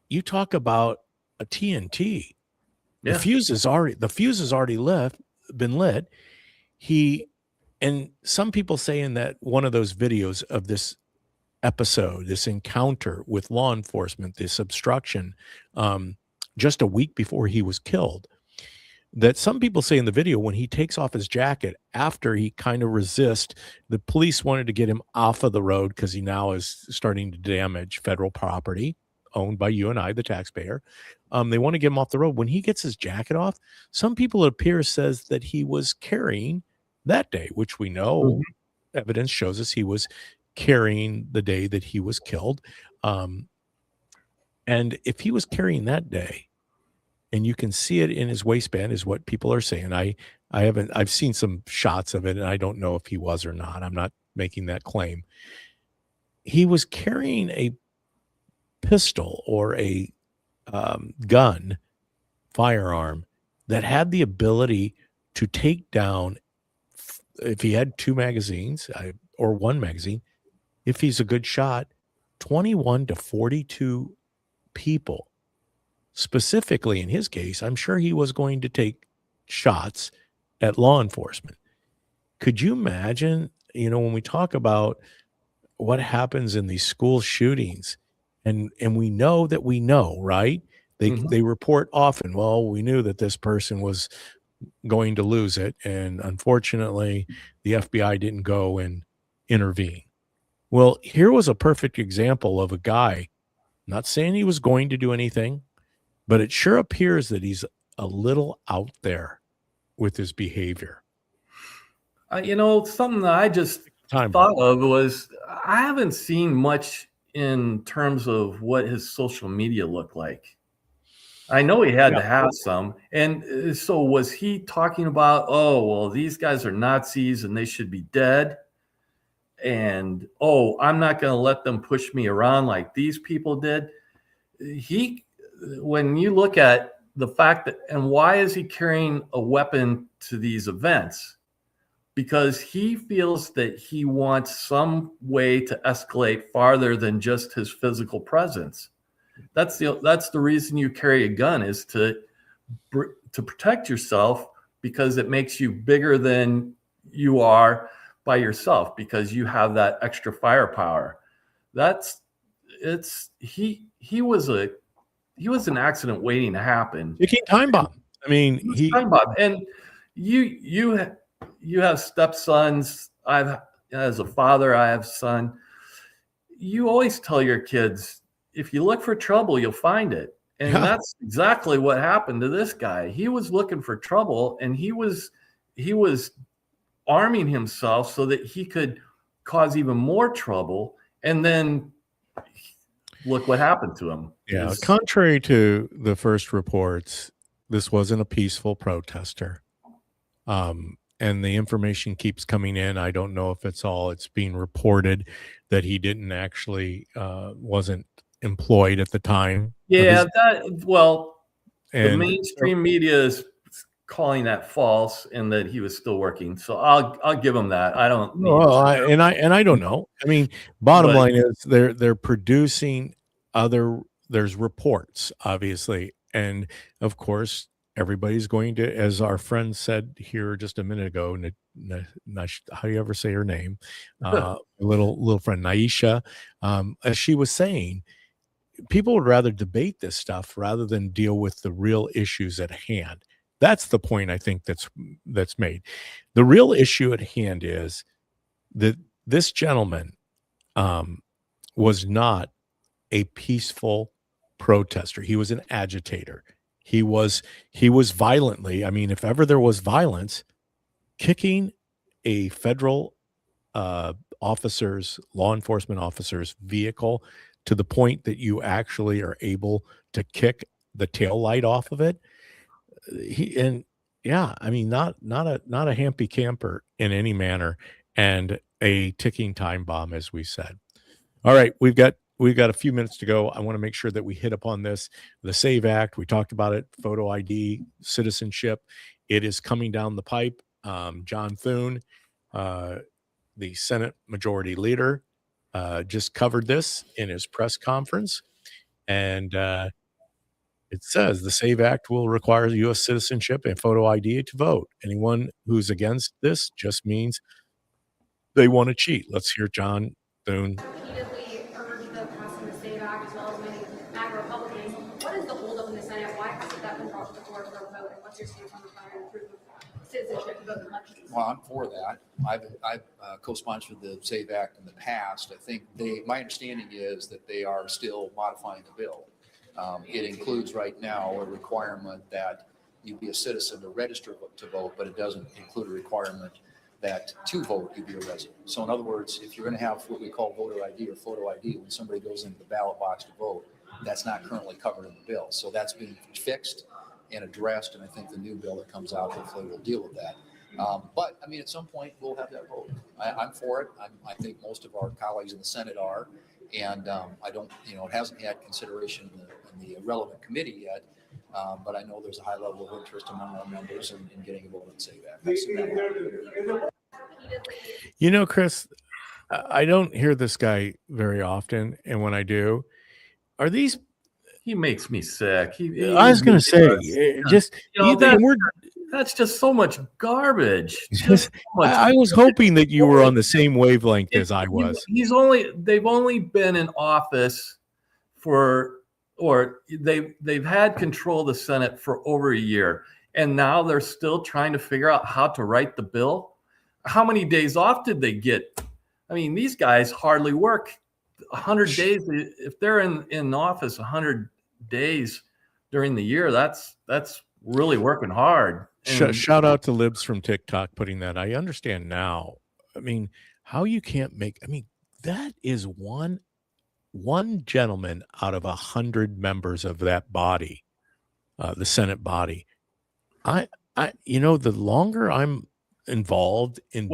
you talk about a TNT. Yeah. The fuse is already been lit. And some people say in that one of those videos of this episode, this encounter with law enforcement, this obstruction, just a week before he was killed, that some people say in the video, when he takes off his jacket after he kind of resists, the police wanted to get him off of the road because he now is starting to damage federal property owned by you and I, the taxpayer. They want to get him off the road. When he gets his jacket off, some people, it appears, says that he was carrying that day, which we know evidence shows us he was carrying the day that he was killed. And if he was carrying that day, and you can see it in his waistband, is what people are saying. I've seen some shots of it, and I don't know if he was or not. I'm not making that claim. He was carrying a pistol or a firearm that had the ability to take down, if he had two magazines or one magazine, if he's a good shot, 21 to 42 people. Specifically in his case, I'm sure he was going to take shots at law enforcement. Could you imagine, when we talk about what happens in these school shootings, and we know, right? They report often, well, we knew that this person was going to lose it, and unfortunately, the FBI didn't go and intervene. Well, here was a perfect example of a guy, not saying he was going to do anything, but it sure appears that he's a little out there with his behavior. Something that I just thought of was, I haven't seen much in terms of what his social media looked like. I know he had to have some. And so was he talking about, oh, well, these guys are Nazis and they should be dead? And, oh, I'm not going to let them push me around like these people did. When you look at the fact that, and why is he carrying a weapon to these events? Because he feels that he wants some way to escalate farther than just his physical presence. That's the reason you carry a gun, is to protect yourself, because it makes you bigger than you are by yourself, because you have that extra firepower. He was an accident waiting to happen. Ticking time bomb. I mean, time bomb. And you have stepsons. As a father, I have a son. You always tell your kids, if you look for trouble, you'll find it. And that's exactly what happened to this guy. He was looking for trouble, and he was arming himself so that he could cause even more trouble. And then look what happened to him. Yeah. Contrary to the first reports, this wasn't a peaceful protester. And the information keeps coming in. I don't know if it's being reported that he didn't actually, wasn't employed at the time. Yeah. The mainstream media is calling that false and that he was still working. So I'll give him that. I don't need Well, I don't know. I mean, bottom But- line is they're producing other. There's reports, obviously, and of course, everybody's going to, as our friend said here just a minute ago. How do you ever say her name? Little friend Naisha, as she was saying, people would rather debate this stuff rather than deal with the real issues at hand. That's the point I think that's made. The real issue at hand is that this gentleman was not a peaceful protester. He was an agitator. He was violently, I mean, if ever there was violence, kicking a federal law enforcement officer's vehicle to the point that you actually are able to kick the tail light off of it. I mean, not a happy camper in any manner, and a ticking time bomb, as we said. All right, we've got a few minutes to go. I want to make sure that we hit upon this. The SAVE Act, we talked about it, photo ID, citizenship. It is coming down the pipe. John Thune, the Senate Majority Leader, just covered this in his press conference. And it says the SAVE Act will require U.S. citizenship and photo ID to vote. Anyone who's against this just means they want to cheat. Let's hear John Thune. Repeatedly urged the passing of the SAVE Act as well as many MAGA Republicans. What is the holdup in the Senate? Why hasn't that been brought to the floor for a vote? And what's your stance on requiring to improve citizenship to vote in elections? Well, I'm for that. I've co-sponsored the SAVE Act in the past. I think my understanding is that they are still modifying the bill. It includes right now a requirement that you be a citizen to register to vote, but it doesn't include a requirement that to vote you be a resident. So in other words, if you're going to have what we call voter ID or photo ID when somebody goes into the ballot box to vote, that's not currently covered in the bill. So that's being fixed and addressed, and I think the new bill that comes out hopefully will deal with that. But I mean, at some point we'll have that vote. I'm for it. I think most of our colleagues in the Senate are, and I don't, it hasn't had consideration in the relevant committee yet. But I know there's a high level of interest among our members in getting a vote on SAVE Act. Chris, I don't hear this guy very often, and when I do, he makes me sick. I was going to say, that's just so much garbage. I was hoping that you were on the same wavelength as I was. They've only been in office they've had control of the Senate for over a year, and now they're still trying to figure out how to write the bill. How many days off did they get? I mean, these guys hardly work 100 days. If they're in office 100 days during the year, that's really working hard. Shout out to Libs from TikTok putting that. I understand now. I mean, how you can't that is one gentleman out of 100 members of that body, the Senate body. The longer I'm involved in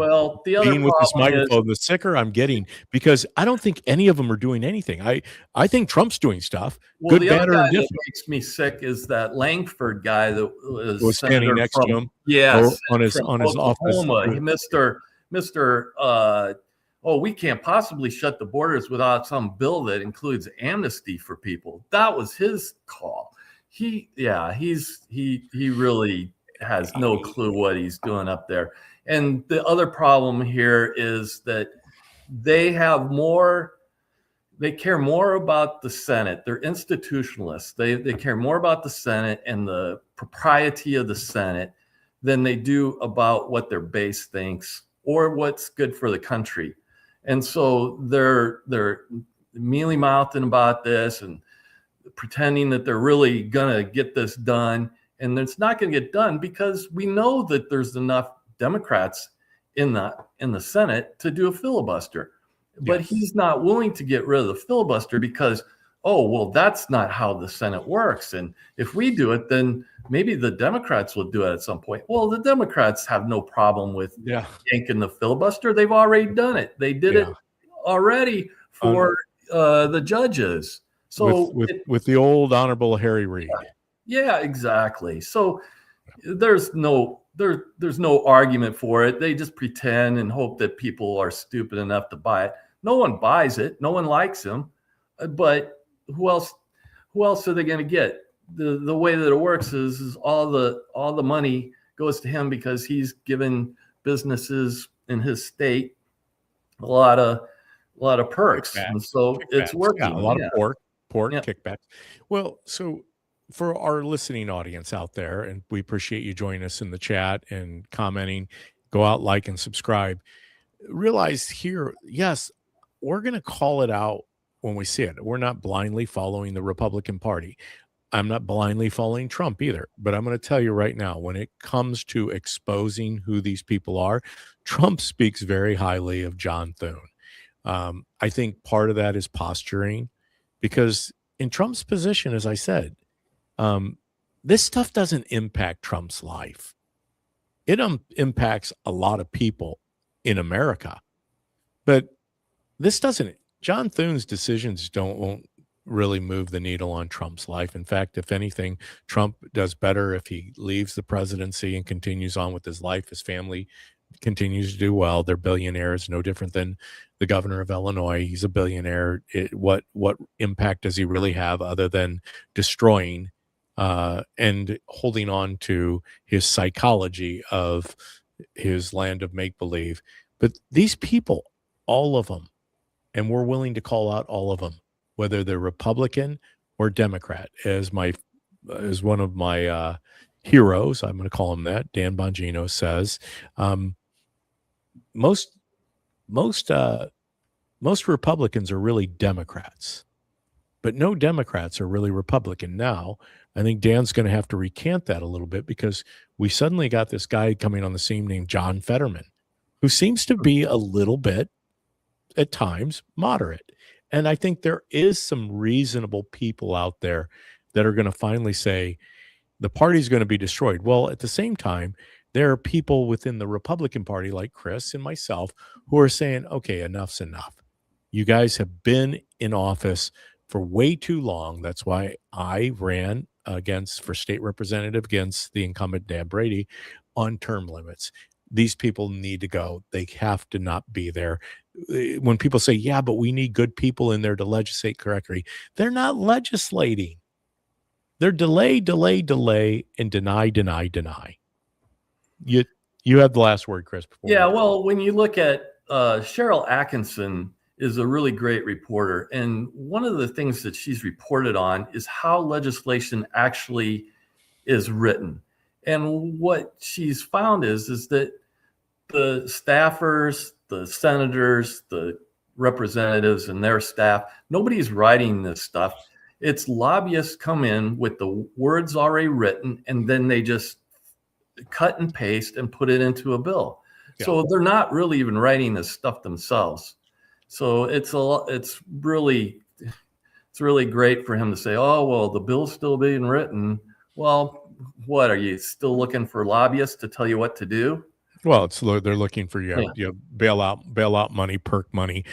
being with this microphone, the sicker I'm getting, because I don't think any of them are doing anything. I think Trump's doing stuff. Well, good, the bad, other or guy indifferent. that makes me sick is that Langford guy that was standing next to him. Yes, on his office. Mr. We can't possibly shut the borders without some bill that includes amnesty for people. That was his call. He really has no clue what he's doing up there. And the other problem here is that they care more about the Senate. They're institutionalists. They care more about the Senate and the propriety of the Senate than they do about what their base thinks or what's good for the country. And so they're mealy-mouthing about this and pretending that they're really gonna get this done. And it's not going to get done because we know that there's enough Democrats in the Senate to do a filibuster. But he's not willing to get rid of the filibuster because, that's not how the Senate works. And if we do it, then maybe the Democrats will do it at some point. Well, the Democrats have no problem with yanking the filibuster. They've already done it. They did it already for the judges. So with the old Honorable Harry Reid. Yeah, exactly. So there's no argument for it. They just pretend and hope that people are stupid enough to buy it. No one buys it. No one likes him. But who else are they going to get? The way that it works is all the money goes to him because he's given businesses in his state a lot of perks, Kickbacks, and so it's working. Yeah, a lot of pork Yeah. kickbacks. Well, so for our listening audience out there, and we appreciate you joining us in the chat and commenting, go out, like, and subscribe. Realize here, yes, we're going to call it out when we see it. We're not blindly following the Republican Party. I'm not blindly following Trump either, but I'm going to tell you right now, when it comes to exposing who these people are, Trump speaks very highly of John Thune. I think part of that is posturing, because in Trump's position, as I said, this stuff doesn't impact Trump's life. It impacts a lot of people in America, but this doesn't. John Thune's decisions won't really move the needle on Trump's life. In fact, if anything, Trump does better if he leaves the presidency and continues on with his life. His family continues to do well. They're billionaires, no different than the governor of Illinois. He's a billionaire. What impact does he really have other than destroying and holding on to his psychology of his land of make-believe? But these people, all of them, and we're willing to call out all of them, whether they're Republican or Democrat, as one of my heroes, I'm going to call him that, Dan Bongino says, most Republicans are really Democrats, but no Democrats are really Republican. Now, I think Dan's going to have to recant that a little bit, because we suddenly got this guy coming on the scene named John Fetterman, who seems to be a little bit, at times, moderate. And I think there is some reasonable people out there that are going to finally say the party's going to be destroyed. Well, at the same time, there are people within the Republican Party like Chris and myself who are saying, okay, enough's enough. You guys have been in office for way too long. That's why I ran for state representative against the incumbent Dan Brady on term limits. These people need to go. They have to not be there. When people say, yeah, but we need good people in there to legislate correctly, they're not legislating. They're delay, and deny. You have the last word, Chris. Yeah, well, when you look at Cheryl Atkinson is a really great reporter, and one of the things that she's reported on is how legislation actually is written. And what she's found is that the staffers, the senators, the representatives, and their staff, nobody's writing this stuff. It's lobbyists come in with the words already written, and then they just cut and paste and put it into a bill. Yeah. So they're not really even writing this stuff themselves. So it's really great for him to say, oh, well, the bill's still being written. Well, what, are you still looking for lobbyists to tell you what to do? Well, they're looking for bailout money, perk money.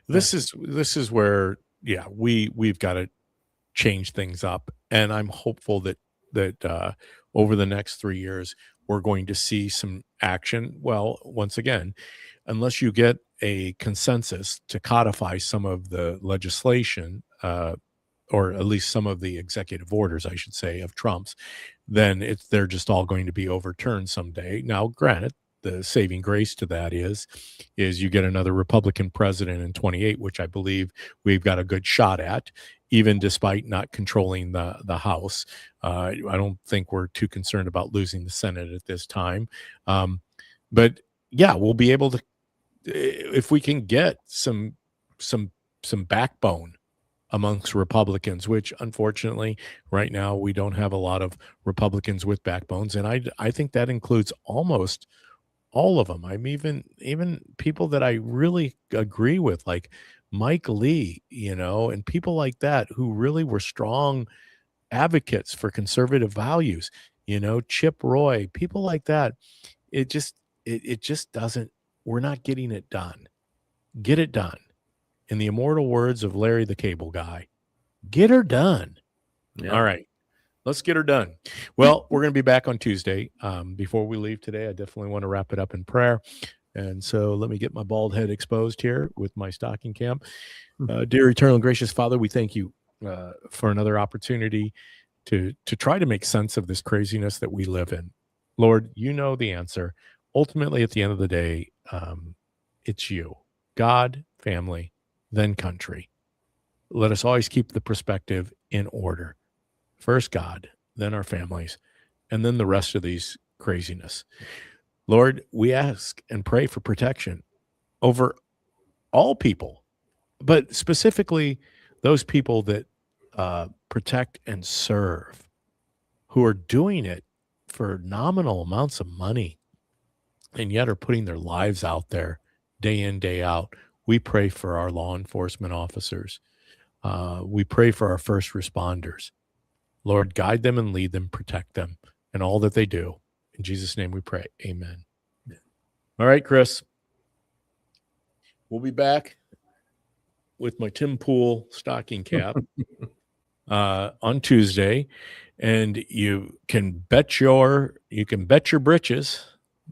This is where we've got to change things up, and I'm hopeful that over the next 3 years we're going to see some action. Well, once again, unless you get a consensus to codify some of the legislation, or at least some of the executive orders, I should say, of Trump's, then they're just all going to be overturned someday. Now, granted, the saving grace to that is you get another Republican president in 28, which I believe we've got a good shot at, even despite not controlling the House. I don't think we're too concerned about losing the Senate at this time. But yeah, we'll be able to, if we can get some backbone amongst Republicans, which unfortunately right now we don't have a lot of Republicans with backbones. And I think that includes almost all of them. I'm even people that I really agree with, like Mike Lee, and people like that who really were strong advocates for conservative values, Chip Roy, people like that. It just doesn't, we're not getting it done. Get it done. In the immortal words of Larry the Cable Guy, get her done. Yeah. All right. Let's get her done. Well, we're going to be back on Tuesday. Before we leave today, I definitely want to wrap it up in prayer. And so let me get my bald head exposed here with my stocking camp. Dear eternal and gracious Father, we thank you for another opportunity to try to make sense of this craziness that we live in. Lord, you know the answer. Ultimately, at the end of the day, it's you, God, family, then country. Let us always keep the perspective in order. First God, then our families, and then the rest of these craziness. Lord, we ask and pray for protection over all people, but specifically those people that protect and serve, who are doing it for nominal amounts of money and yet are putting their lives out there day in, day out. We pray for our law enforcement officers. We pray for our first responders. Lord, guide them and lead them, protect them, and all that they do. In Jesus' name we pray. Amen. All right, Chris. We'll be back with my Tim Pool stocking cap on Tuesday. And you can bet your britches.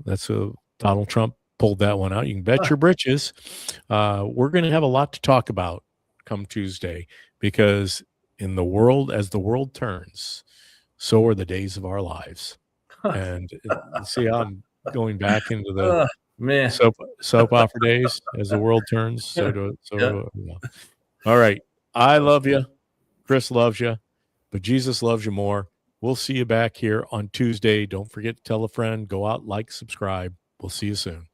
That's a Donald Trump pulled that one out. You can bet your britches. We're going to have a lot to talk about come Tuesday, because in the world, as the world turns, so are the days of our lives. And see how I'm going back into the soap opera days. As the world turns, so do. All right. I love you. Chris loves you, but Jesus loves you more. We'll see you back here on Tuesday. Don't forget to tell a friend, go out, like, subscribe. We'll see you soon.